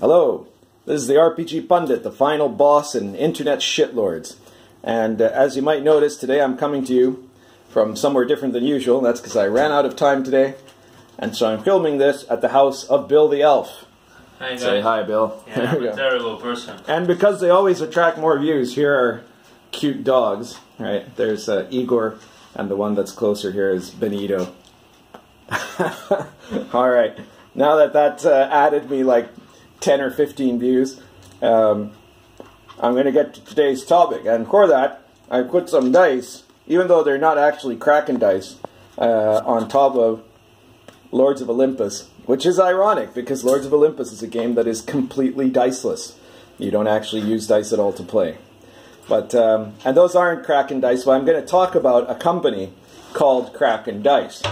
Hello, this is the RPG Pundit, the final boss in Internet Shitlords. And as you might notice, today I'm coming to you from somewhere different than usual. That's because I ran out of time today. And so I'm filming this at the house of Bill the Elf. Hi guys. Say hi, Bill. Yeah, I'm a terrible person. And because they always attract more views, here are cute dogs. Right, there's Igor, and the one that's closer here is Benito. Alright, now that that's added me like 10 or 15 views, I'm going to get to today's topic. And for that, I put some dice, even though they're not actually Kraken dice, on top of Lords of Olympus. Which is ironic, because Lords of Olympus is a game that is completely diceless. You don't actually use dice at all to play. But and those aren't Kraken dice, but I'm going to talk about a company called Kraken Dice.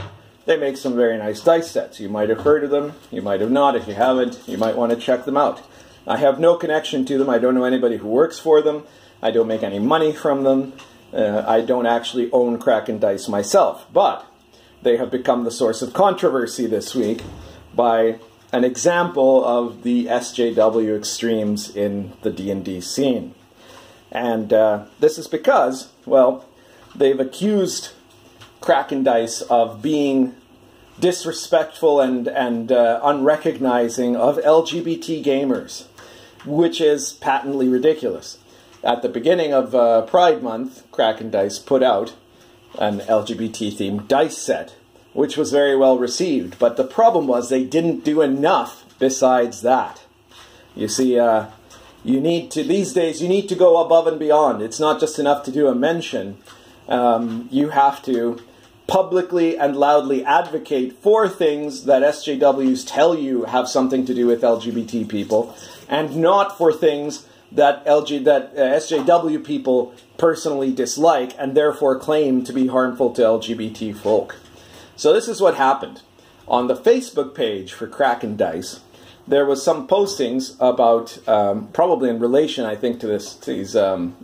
They make some very nice dice sets. You might have heard of them, you might have not. If you haven't, you might want to check them out. I have no connection to them. I don't know anybody who works for them. I don't make any money from them. I don't actually own Kraken Dice myself. But they have become the source of controversy this week by an example of the SJW extremes in the D&D scene. And this is because, well, they've accused Kraken Dice of being disrespectful and unrecognizing of LGBT gamers, which is patently ridiculous. At the beginning of Pride Month, Kraken Dice put out an LGBT-themed dice set, which was very well received. But the problem was they didn't do enough besides that. You see, these days, you need to go above and beyond. It's not just enough to do a mention. You have to publicly and loudly advocate for things that SJWs tell you have something to do with LGBT people, and not for things that SJW people personally dislike and therefore claim to be harmful to LGBT folk. So this is what happened. On the Facebook page for Kraken Dice, there was some postings about, probably in relation, I think, to these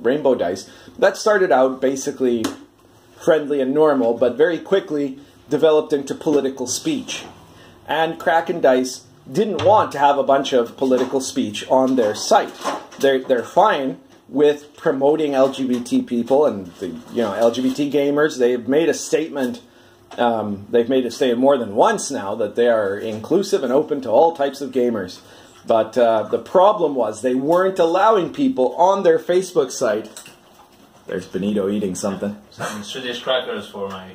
rainbow dice, that started out basically friendly and normal, but very quickly developed into political speech. And Kraken Dice didn't want to have a bunch of political speech on their site. They're fine with promoting LGBT people and the LGBT gamers. They've made a statement. They've made a statement more than once now that they are inclusive and open to all types of gamers. But the problem was they weren't allowing people on their Facebook site. There's Benito eating something. Some Swedish crackers for my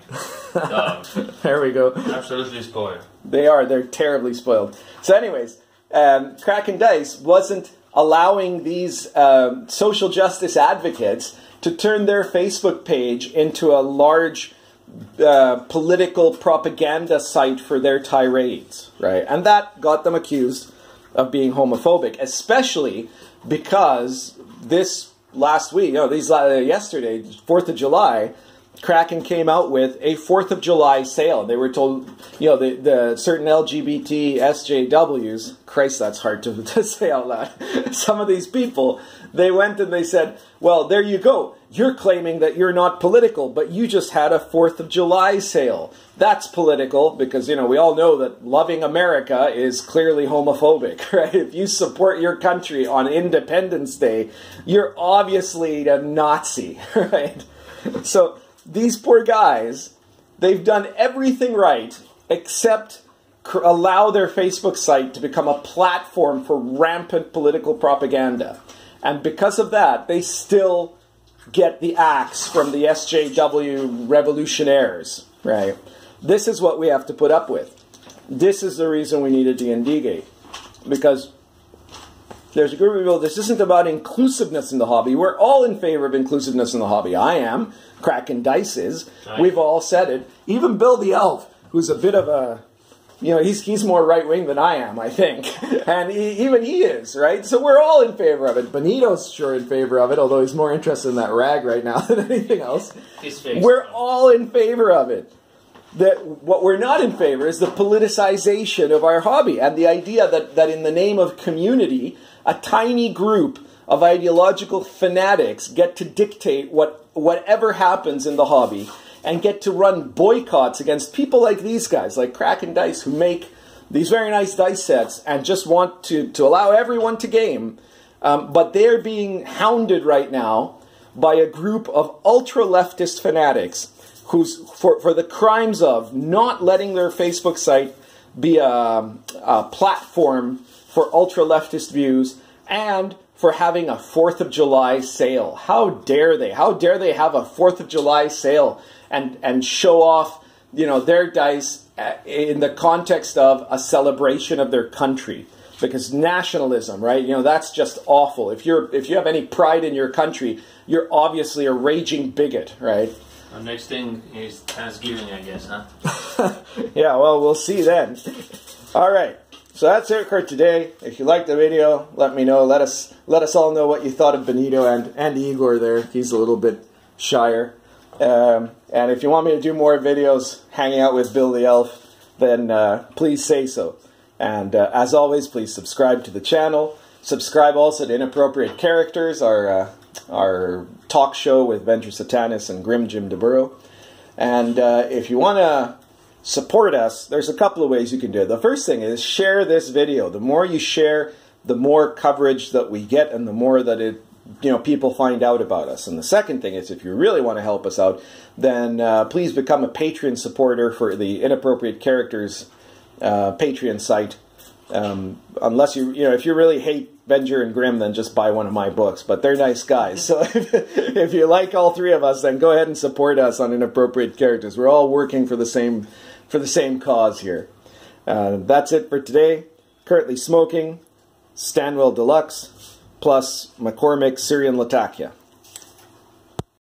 dog. There we go. Absolutely spoiled. They are. They're terribly spoiled. So anyways, Kraken Dice wasn't allowing these social justice advocates to turn their Facebook page into a large political propaganda site for their tirades, right? And that got them accused of being homophobic, especially because this last week, yesterday, 4th of July, Kraken came out with a 4th of July sale. They were told, the certain LGBT SJWs, Christ, that's hard to say out loud, some of these people, they went and they said, well, there you go. You're claiming that you're not political, but you just had a 4th of July sale. That's political because, we all know that loving America is clearly homophobic, right? If you support your country on Independence Day, you're obviously a Nazi, right? So these poor guys, they've done everything right except allow their Facebook site to become a platform for rampant political propaganda. And because of that, they still get the axe from the SJW revolutionaires, right? This is what we have to put up with. This is the reason we need a D&D gate. Because there's a group of people, this isn't about inclusiveness in the hobby. We're all in favor of inclusiveness in the hobby. I am. Kraken Dice is. We've all said it. Even Bill the Elf, who's a bit of a, he's more right-wing than I am, I think. And even he is, right? So we're all in favor of it. Benito's sure in favor of it, although he's more interested in that rag right now than anything else. We're all in favor of it. What we're not in favor is the politicization of our hobby and the idea that in the name of community, a tiny group of ideological fanatics get to dictate whatever happens in the hobby and get to run boycotts against people like these guys, like Kraken Dice, who make these very nice dice sets and just want to allow everyone to game, but they're being hounded right now by a group of ultra-leftist fanatics who's for the crimes of not letting their Facebook site be a platform for ultra-leftist views and for having a 4th of July sale. How dare they? How dare they have a 4th of July sale and show off, you know, their dice in the context of a celebration of their country? Because nationalism, right? You know, that's just awful. If you have any pride in your country, you're obviously a raging bigot, right? Our next thing is Thanksgiving, I guess, huh? Yeah, well, we'll see then. All right. So that's it for today. If you liked the video, let me know. Let us all know what you thought of Benito and Igor there. He's a little bit shyer. And if you want me to do more videos hanging out with Bill the Elf, then please say so. And as always, please subscribe to the channel. Subscribe also to Inappropriate Characters, our talk show with Venture Satanis and Grim Jim DeBurrow. And if you want to support us, there's a couple of ways you can do it. The first thing is share this video. The more you share, the more coverage that we get and the more that people find out about us. And the second thing is, if you really want to help us out, then please become a Patreon supporter for the Inappropriate Characters Patreon site. Unless if you really hate Venger and Grimm, then just buy one of my books. But they're nice guys. So if you like all three of us, then go ahead and support us on Inappropriate Characters. We're all working for the same cause here. That's it for today. Currently smoking Stanwell Deluxe plus McCormick Syrian Latakia.